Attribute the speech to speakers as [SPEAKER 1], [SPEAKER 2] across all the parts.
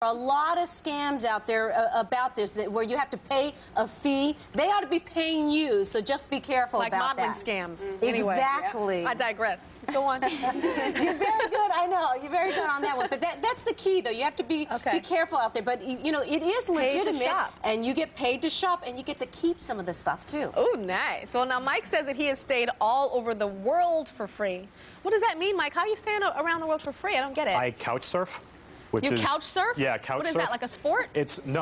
[SPEAKER 1] A lot of scams out there about this, where you have to pay a fee. They ought to be paying you, so just be careful about that.
[SPEAKER 2] Like modeling scams.
[SPEAKER 1] Exactly.
[SPEAKER 2] I digress. Go on.
[SPEAKER 1] You're very good. I know. You're very good on that one. But that's the key, though. You have to be careful out there. But, you know, it is legitimate. And you get paid to shop, and you get to keep some of the stuff, too.
[SPEAKER 2] Oh, nice. Well, now, Mike says that he has stayed all over the world for free. What does that mean, Mike? How are you staying around the world for free? I don't get it.
[SPEAKER 3] I couch surf.
[SPEAKER 2] You couch surf?
[SPEAKER 3] Yeah, couch surf.
[SPEAKER 2] What is that, like a sport?
[SPEAKER 3] It's no,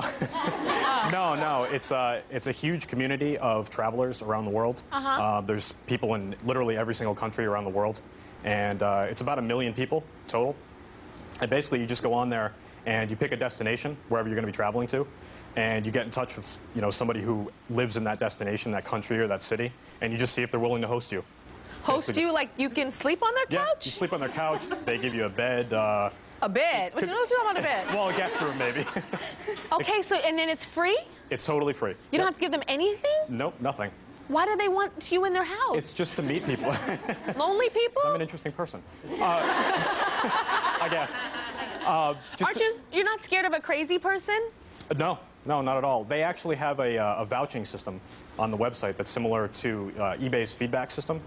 [SPEAKER 3] no. It's a huge community of travelers around the world. There's people in literally every single country around the world, and it's about 1 million people total. And basically, you just go on there and you pick a destination wherever you're going to be traveling to, and you get in touch with somebody who lives in that destination, that country, or that city, and you just see if they're willing to host you.
[SPEAKER 2] Host you, like you can sleep on their couch?
[SPEAKER 3] Yeah, you sleep on their couch. They give you a bed.
[SPEAKER 2] A bed? What you talking about a bed?
[SPEAKER 3] Well, a guest room, maybe.
[SPEAKER 2] Okay, so, and then it's free?
[SPEAKER 3] It's totally free.
[SPEAKER 2] You don't have to give them anything?
[SPEAKER 3] Nope, nothing.
[SPEAKER 2] Why do they want you in their house?
[SPEAKER 3] It's just to meet people.
[SPEAKER 2] Lonely people?
[SPEAKER 3] I'm an interesting person. I guess.
[SPEAKER 2] Aren't you? You're not scared of a crazy person?
[SPEAKER 3] No, not at all. They actually have a vouching system on the website that's similar to eBay's feedback system.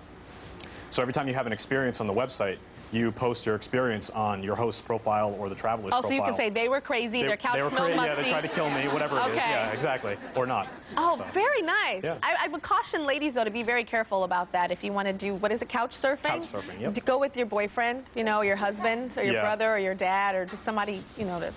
[SPEAKER 3] So every time you have an experience on the website, you post your experience on your host's profile or the traveler's profile.
[SPEAKER 2] Oh, so you can say they were crazy, their couch smelled musty.
[SPEAKER 3] Yeah, they tried to kill me, whatever it is. Yeah, exactly. Or not.
[SPEAKER 2] Oh,
[SPEAKER 3] so.
[SPEAKER 2] Very nice.
[SPEAKER 3] Yeah.
[SPEAKER 2] I would caution ladies, though, to be very careful about that if you want to do, what is it, couch surfing?
[SPEAKER 3] Couch surfing, yep.
[SPEAKER 2] To go with your boyfriend, your husband, or your brother, or your dad, or just somebody, I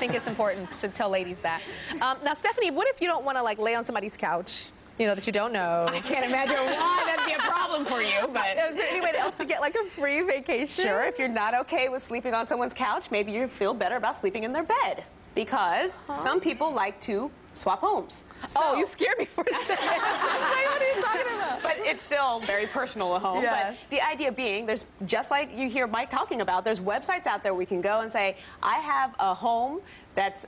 [SPEAKER 2] think it's important to tell ladies that. Now, Stephanie, what if you don't want to, lay on somebody's couch? That you don't know.
[SPEAKER 4] I can't imagine why that'd be a problem for you, but...
[SPEAKER 2] Is there anybody else to get, a free vacation?
[SPEAKER 4] Sure, if you're not okay with sleeping on someone's couch, maybe you feel better about sleeping in their bed. Because some people like to swap homes.
[SPEAKER 2] So, you scared me for a second. What are you talking about?
[SPEAKER 4] But it's still very personal at home.
[SPEAKER 2] Yes.
[SPEAKER 4] But the idea being, there's, just like you hear Mike talking about, there's websites out there where we can go and say, I have a home that's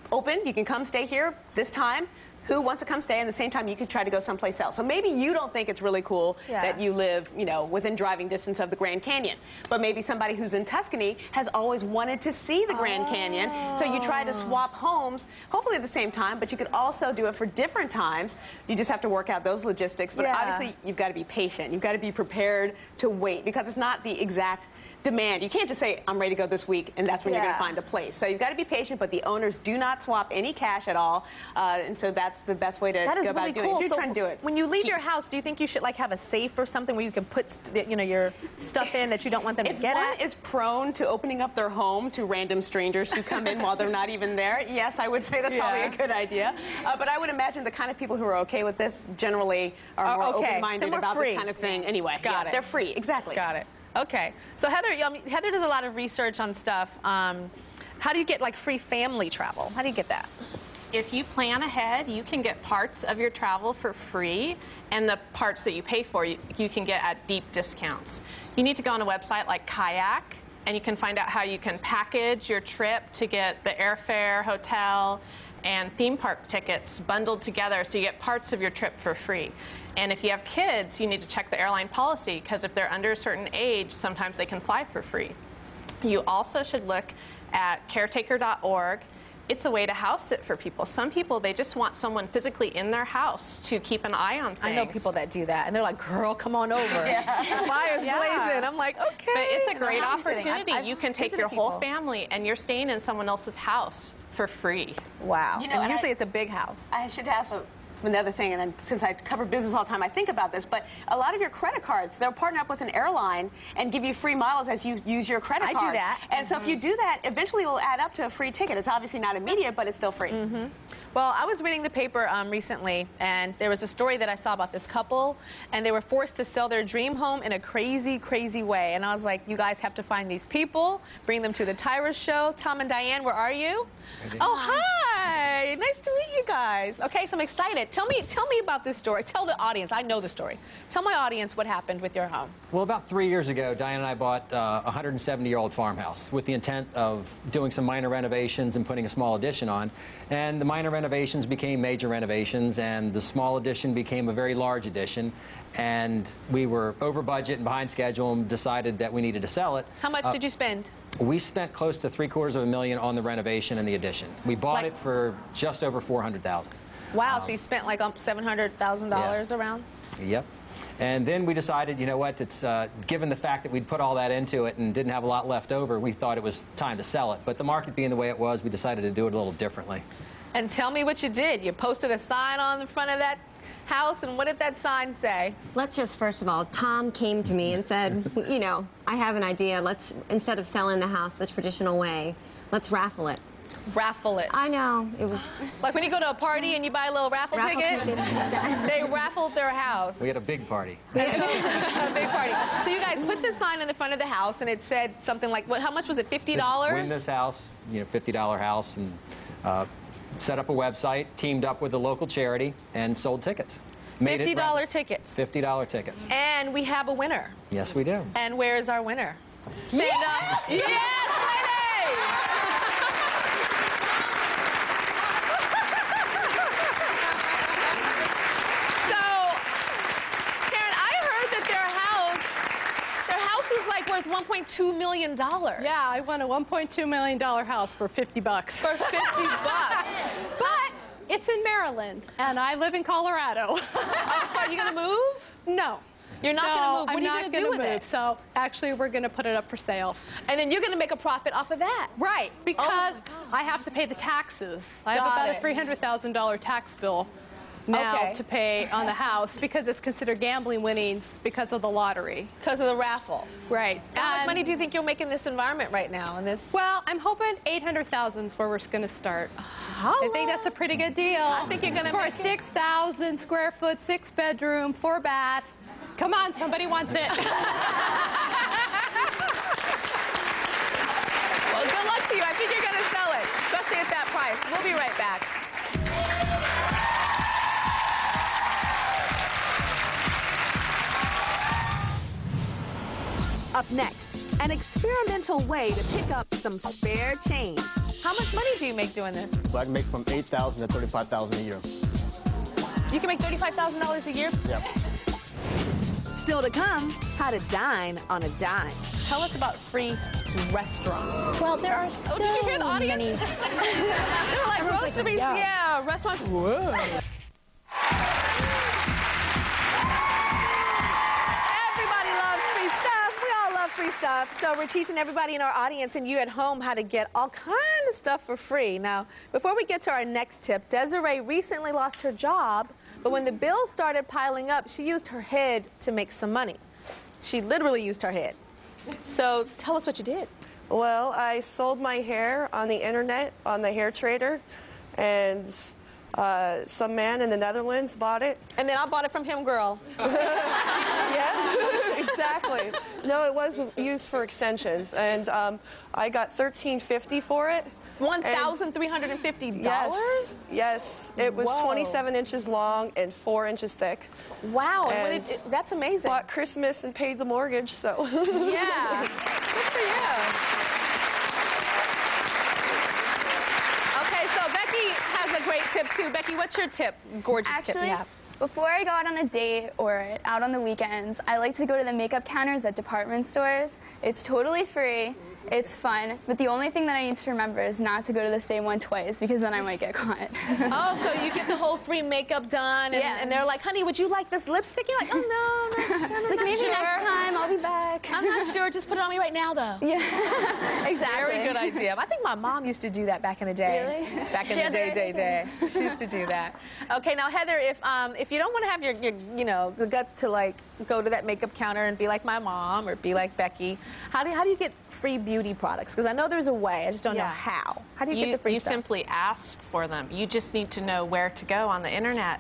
[SPEAKER 4] open, you can come stay here this time. Who wants to come stay, and at the same time you could try to go someplace else. So maybe you don't think it's really cool that you live, within driving distance of the Grand Canyon. But maybe somebody who's in Tuscany has always wanted to see the Grand Canyon. So you try to swap homes, hopefully at the same time, but you could also do it for different times. You just have to work out those logistics. But obviously you've got to be patient. You've got to be prepared to wait, because it's not the exact demand. You can't just say, I'm ready to go this week, and that's when you're going to find a place. So you've got to be patient, but the owners do not swap any cash at all. And so that's the best way to go about doing it. If you're trying to do it.
[SPEAKER 2] When you leave your house, do you think you should have a safe or something where you can put your stuff in that you don't want them to get at?
[SPEAKER 4] If one is prone to opening up their home to random strangers who come in while they're not even there, yes, I would say that's probably a good idea. But I would imagine the kind of people who are okay with this generally are more open-minded about this kind of thing anyway.
[SPEAKER 2] Got it.
[SPEAKER 4] They're free, exactly.
[SPEAKER 2] Got it. Okay. So Heather, Heather does a lot of research on stuff. How do you get free family travel? How do you get that?
[SPEAKER 5] If you plan ahead, you can get parts of your travel for free, and the parts that you pay for, you can get at deep discounts. You need to go on a website like Kayak, and you can find out how you can package your trip to get the airfare, hotel, and theme park tickets bundled together so you get parts of your trip for free. And if you have kids, you need to check the airline policy, because if they're under a certain age, sometimes they can fly for free. You also should look at caretaker.org. It's a way to house sit for people. Some people, they just want someone physically in their house to keep an eye on things.
[SPEAKER 2] I know people that do that, and they're like, girl, come on over. The fire's blazing. I'm like, okay.
[SPEAKER 5] But it's a great opportunity.
[SPEAKER 2] I've
[SPEAKER 5] you can take your whole family, and you're staying in someone else's house for free.
[SPEAKER 2] Wow. And usually it's a big house.
[SPEAKER 4] I should also... Another thing, and since I cover business all the time, I think about this, but a lot of your credit cards, they'll partner up with an airline and give you free miles as you use your credit card.
[SPEAKER 2] I do that.
[SPEAKER 4] And so if you do that, eventually it'll add up to a free ticket. It's obviously not immediate, but it's still free.
[SPEAKER 2] Well, I was reading the paper recently, and there was a story that I saw about this couple, and they were forced to sell their dream home in a crazy, crazy way. And I was like, you guys have to find these people, bring them to the Tyra show. Tom and Diane, where are you? Oh, hi. Nice to meet you guys. Okay, so I'm excited. Tell me about this story. Tell the audience. I know the story. Tell my audience what happened with your home.
[SPEAKER 6] Well, about 3 years ago, Diane and I bought a 170-year-old farmhouse with the intent of doing some minor renovations and putting a small addition on. And the minor renovations became major renovations, and the small addition became a very large addition. And we were over budget and behind schedule and decided that we needed to sell it.
[SPEAKER 2] How much did you spend?
[SPEAKER 6] We spent close to $750,000 on the renovation and the addition. We bought it for just over $400,000.
[SPEAKER 2] Wow, so you spent like $700,000 around?
[SPEAKER 6] Yep. And then we decided, you know what, it's given the fact that we'd put all that into it and didn't have a lot left over, we thought it was time to sell it. But the market being the way it was, we decided to do it a little differently.
[SPEAKER 2] And tell me what you did. You posted a sign on the front of that house, and what did that sign say?
[SPEAKER 7] Let's just, first of all, Tom came to me and said, you know, I have an idea. Let's, instead of selling the house the traditional way, let's raffle it.
[SPEAKER 2] Raffle it.
[SPEAKER 7] I know. It was
[SPEAKER 2] like when you go to a party and you buy a little raffle ticket. They raffled their house.
[SPEAKER 6] We had a big party.
[SPEAKER 2] So, a big party. So you guys put this sign in the front of the house, and it said something like, what? How much was it? $50.
[SPEAKER 6] Win this house, you know, $50 house, and set up a website, teamed up with a local charity, and sold tickets.
[SPEAKER 2] $50 tickets.
[SPEAKER 6] $50 tickets.
[SPEAKER 2] And we have a winner.
[SPEAKER 6] Yes, we do.
[SPEAKER 2] And where is our winner? Stand up. Yes, ladies! Worth $1.2 million.
[SPEAKER 8] Yeah, I won a $1.2 million house for $50.
[SPEAKER 2] For $50.
[SPEAKER 8] But it's in Maryland, and I live in Colorado.
[SPEAKER 2] Oh, so are you going to move?
[SPEAKER 8] No.
[SPEAKER 2] You're not going to move. What
[SPEAKER 8] I'm
[SPEAKER 2] are you going to do with it?
[SPEAKER 8] So actually, we're going to put it up for sale.
[SPEAKER 2] And then you're going to make a profit off of that.
[SPEAKER 8] Right, because I have to pay the taxes. I have about a $300,000 tax bill now to pay on the house because it's considered gambling winnings because of the lottery.
[SPEAKER 2] Because of the raffle.
[SPEAKER 8] Right.
[SPEAKER 2] So how much money do you think you'll make in this environment right now? In this?
[SPEAKER 8] Well, I'm hoping $800,000 is where we're going to start. I think that's a pretty good deal.
[SPEAKER 2] I think you're going to
[SPEAKER 8] for a 6,000 square foot, 6-bedroom, 4-bath. Come on, somebody wants it.
[SPEAKER 2] Well, good luck to you. I think you're going to sell it, especially at that price. We'll be right back. Up next, an experimental way to pick up some spare change. How much money do you make doing this?
[SPEAKER 9] So I can make from $8,000 to $35,000 a year.
[SPEAKER 2] You can make $35,000 a year?
[SPEAKER 9] Yep.
[SPEAKER 2] Still to come, how to dine on a dime. Tell us about free restaurants.
[SPEAKER 10] Well, there are so
[SPEAKER 2] did you hear the audience?
[SPEAKER 10] many.
[SPEAKER 2] They're like roasteries, yeah, restaurants. Whoa. Free stuff. So we're teaching everybody in our audience and you at home how to get all kinds of stuff for free. Now, before we get to our next tip, Desiree recently lost her job, but when the bills started piling up, she used her head to make some money. She literally used her head. So tell us what you did.
[SPEAKER 11] Well, I sold my hair on the internet, on the Hair Trader, and some man in the Netherlands bought it.
[SPEAKER 2] And then I bought it from him, girl.
[SPEAKER 11] Yeah, exactly. No, it was used for extensions, and I got $1,350 for it.
[SPEAKER 2] $1,350?
[SPEAKER 11] Yes. It was 27 inches long and 4 inches thick.
[SPEAKER 2] Wow, and that's amazing.
[SPEAKER 11] Bought Christmas and paid the mortgage, so.
[SPEAKER 2] Yeah, good for you. A great tip too. Becky, what's your tip? Gorgeous tip you have.
[SPEAKER 10] Before I go out on a date or out on the weekends, I like to go to the makeup counters at department stores. It's totally free. It's fun, but the only thing that I need to remember is not to go to the same one twice because then I might get caught.
[SPEAKER 2] Oh, so you get the whole free makeup done, and they're like, honey, would you like this lipstick? You're like, oh, no,
[SPEAKER 10] like maybe next time, I'll be back.
[SPEAKER 2] I'm not sure. Just put it on me right now, though.
[SPEAKER 10] Yeah, exactly.
[SPEAKER 2] Very good idea. I think my mom used to do that back in the day.
[SPEAKER 10] Really?
[SPEAKER 2] Back in the day. She used to do that. Okay, now, Heather, if you don't want to have your the guts to, like, go to that makeup counter and be like my mom or be like Becky, how do you get free beauty products? Because I know there's a way. I just don't know how. How do you get the free stuff?
[SPEAKER 5] You simply ask for them. You just need to know where to go on the internet.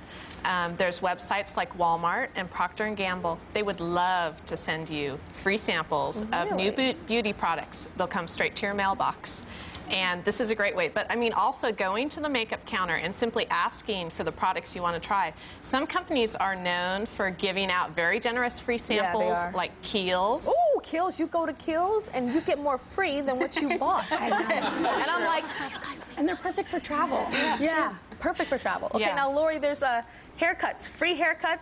[SPEAKER 5] There's websites like Walmart and Procter & Gamble. They would love to send you free samples of new beauty products. They'll come straight to your mailbox. And this is a great way. But, I mean, also going to the makeup counter and simply asking for the products you want to try. Some companies are known for giving out very generous free samples, like Kiehl's.
[SPEAKER 2] Ooh, Kiehl's. You go to Kiehl's and you get more free than what you bought. And I'm like,
[SPEAKER 8] and they're perfect for travel.
[SPEAKER 2] Yeah, perfect for travel. Okay, now, Lori, there's haircuts, free haircuts.